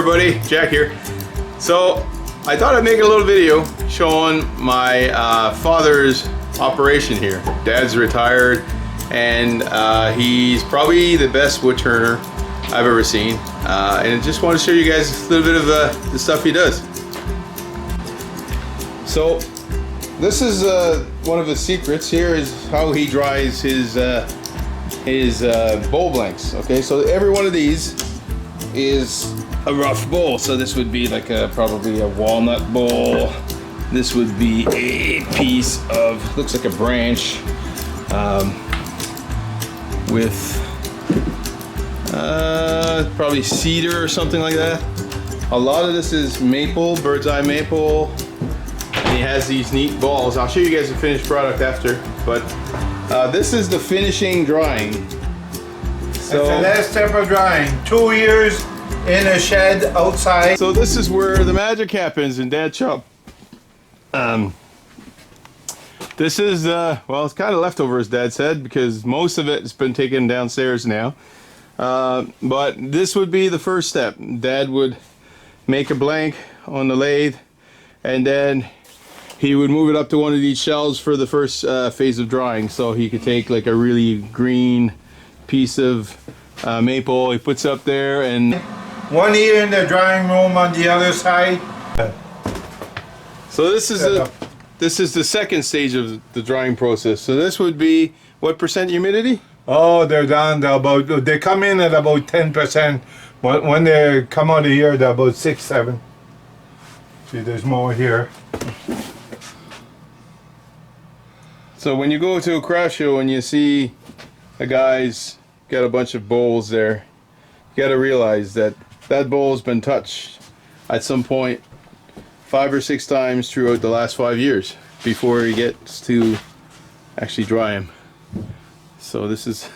everybody, Jack here. So I thought I'd make a little video showing my father's operation here. Dad's retired and he's probably the best wood turner I've ever seen. And I just want to show you guys a little bit of the stuff he does. So this is one of his secrets. Here is how he dries his bowl blanks. Okay, so every one of these is a rough bowl. So this would be like probably a walnut bowl. This would be a piece of, looks like a branch with probably cedar or something like that. A lot of this is maple, bird's eye maple, and he has these neat balls. I'll show you guys the finished product after, but this is the finishing drying. So that's the last step of drying. 2 years in a shed outside. So this is where the magic happens in Dad's shop. This is, well, it's kind of leftover, as Dad said, because most of it has been taken downstairs now. But this would be the first step. Dad would make a blank on the lathe, and then he would move it up to one of these shelves for the first phase of drying. So he could take like a really green piece of maple, he puts up there, and 1 year in the drying room on the other side. So this is the second stage of the drying process. So this would be what percent humidity? Oh, they're down to about, they come in at about 10%. But when they come out of here, they're about 6-7. See, there's more here. So when you go to a craft show and you see a guy's got a bunch of bowls there, you got to realize that that bowl's been touched at some point 5 or 6 times throughout the last 5 years before he gets to actually dry him. So this is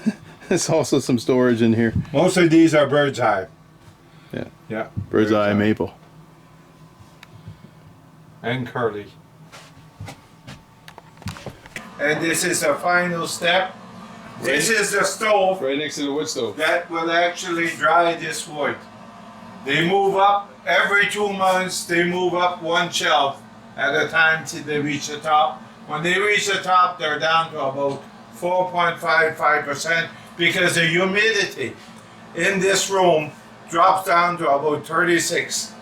there's also some storage in here. Most of these are bird's eye. Yeah. Yeah. Bird's eye maple. And curly. And this is the final step. This is the stove. Right next to the wood stove. That will actually dry this wood. They move up every 2 months. They move up one shelf at a time till they reach the top. When they reach the top, they're down to about 4.55% because the humidity in this room drops down to about 36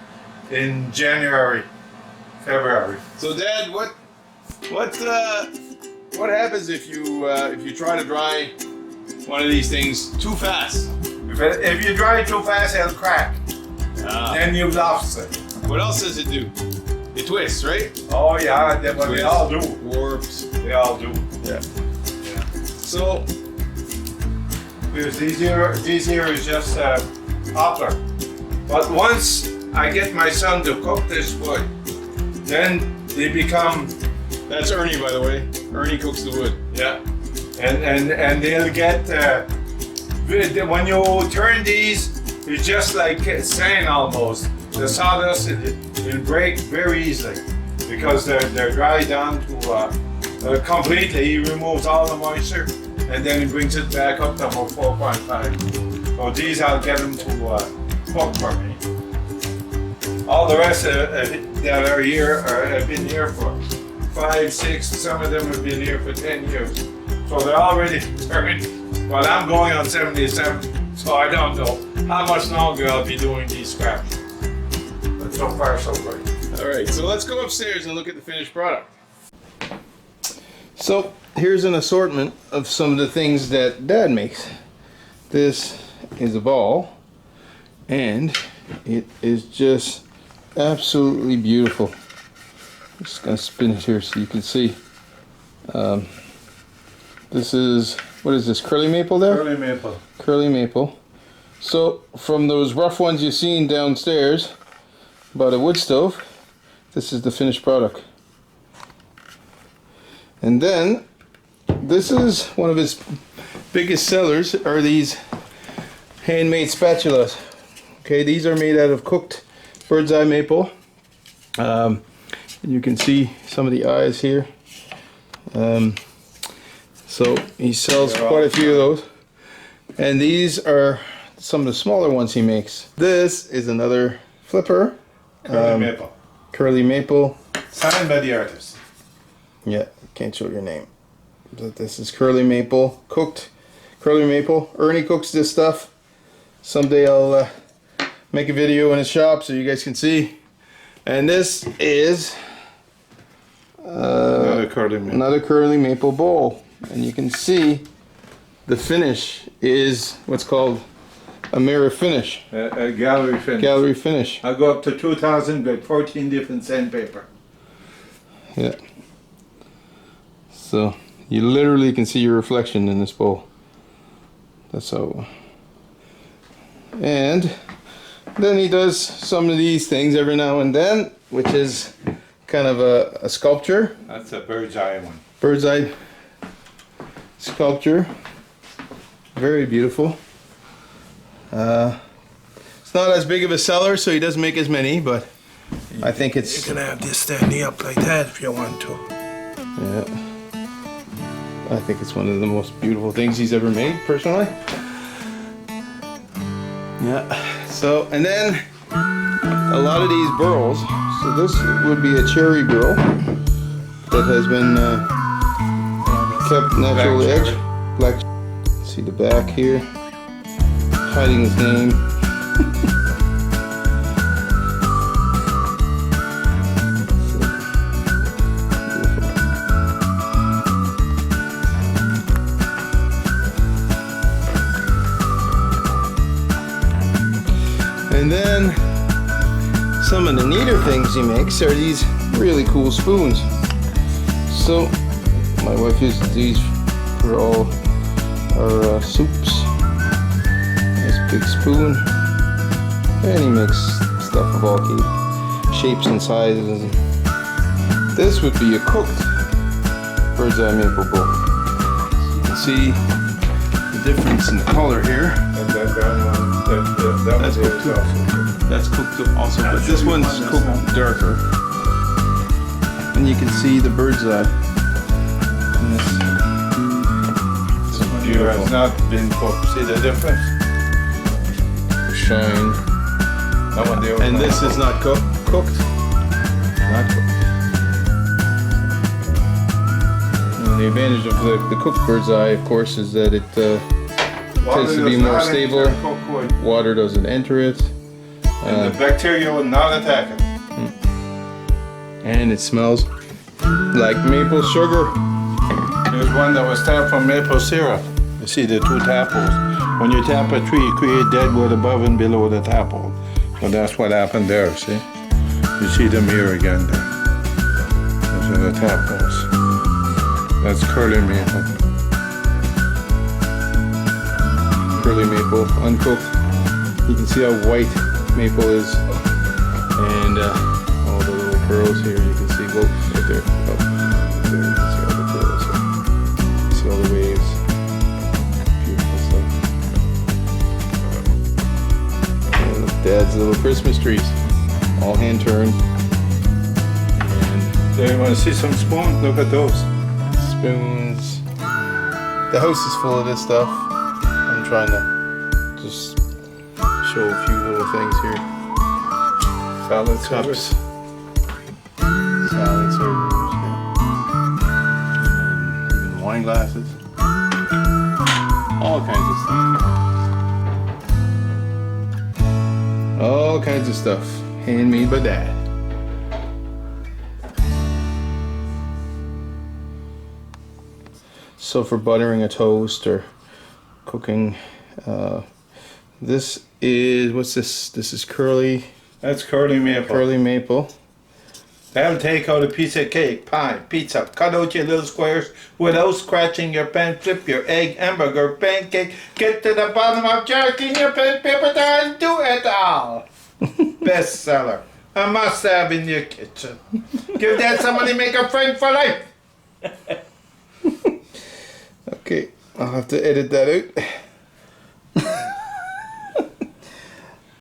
in January, February. So Dad, what happens if you try to dry one of these things too fast? If you dry it too fast, it'll crack. Then you've lost it. What else does it do? It twists, right? Oh yeah, they all do. Warps. They all do. Yeah. So because these here is just poplar. But once I get my son to cook this wood, then they become. That's Ernie, by the way. Ernie cooks the wood. Yeah. And they'll get when you turn these, it's just like sand almost. The sawdust it'll break very easily because they're dry down to completely. He removes all the moisture and then he brings it back up to about 4.5. So these I'll get them to cook for me. All the rest that are here have been here for 5, 6. Some of them have been here for 10 years. So they're already turned. But I'm going on 77, so I don't know how much longer I'll be doing these scraps. But so far, so good. All right, so let's go upstairs and look at the finished product. So here's an assortment of some of the things that Dad makes. This is a ball, and it is just absolutely beautiful. I'm just gonna spin it here so you can see. This is, what is this, curly maple there? Curly maple. Curly maple. So from those rough ones you've seen downstairs about a wood stove, this is the finished product. And then this is one of his biggest sellers, are these handmade spatulas. Okay, these are made out of cooked bird's eye maple. And you can see some of the eyes here. So he sells quite a few of those. And these are some of the smaller ones he makes. This is another flipper. Curly maple. Curly maple. Signed by the artist. Yeah, can't show your name. But this is curly maple, cooked curly maple. Ernie cooks this stuff. Someday I'll make a video in his shop so you guys can see. And this is Another curly maple bowl. And you can see the finish is what's called a mirror finish. A gallery finish. Gallery finish. I'll go up to 2000 with 14 different sandpaper. Yeah. So you literally can see your reflection in this bowl. That's how. And then he does some of these things every now and then, which is kind of a sculpture. That's a bird's eye one. Bird's eye sculpture. Very beautiful. It's not as big of a seller, so he doesn't make as many, but I think it's... You can have this standing up like that if you want to. Yeah. I think it's one of the most beautiful things he's ever made, personally. Yeah. So, and then a lot of these burls. So this would be a cherry burl that has been kept natural Black edge. Black. See the back here, hiding his name. And then some of the neater things he makes are these really cool spoons. So my wife uses these for all our soups. Nice big spoon. And he makes stuff of all shapes and sizes. This would be a cooked bird's eye maple bowl. So you can see the difference in the color here. And that one, That's cooked too. That's cooked also, but this one's cooked darker. And you can see the bird's eye. And this is It has not been cooked. See the difference? shine. That one there. And this is not cooked. Not cooked. And the advantage of the cooked bird's eye, of course, is that it tends to be more stable. Water doesn't enter it. And the bacteria will not attack it. And it smells like maple sugar. There's one that was tapped from maple syrup. You see the two tap holes. When you tap a tree, you create deadwood above and below the tap hole. So that's what happened there, see? You see them here again there. Those are the tap holes. That's curly maple. Curly maple, uncooked. You can see how white maple is. And all the little curls here, you can see, right there. Up there, you can see all the curls. See all the waves. Beautiful stuff. And Dad's little Christmas trees. All hand turned. And There, you want to see some spoons? Look at those. spoons. The house is full of this stuff. I'm trying to just show a few little things here. Salad Cups. service. Salad servers. Yeah. Even wine glasses. All kinds of stuff. All kinds of stuff. Handmade by Dad. So for buttering a toast or cooking, this is, what's this? This is curly That's curly maple. maple. That'll take out a piece of cake, pie, pizza. Cut out your little squares without scratching your pen. Flip your egg, hamburger, pancake. Get to the bottom of jerking your pen, paper towel, and do it all. Bestseller. A must-have in your kitchen. Give that somebody, make a friend for life. Okay, I'll have to edit that out.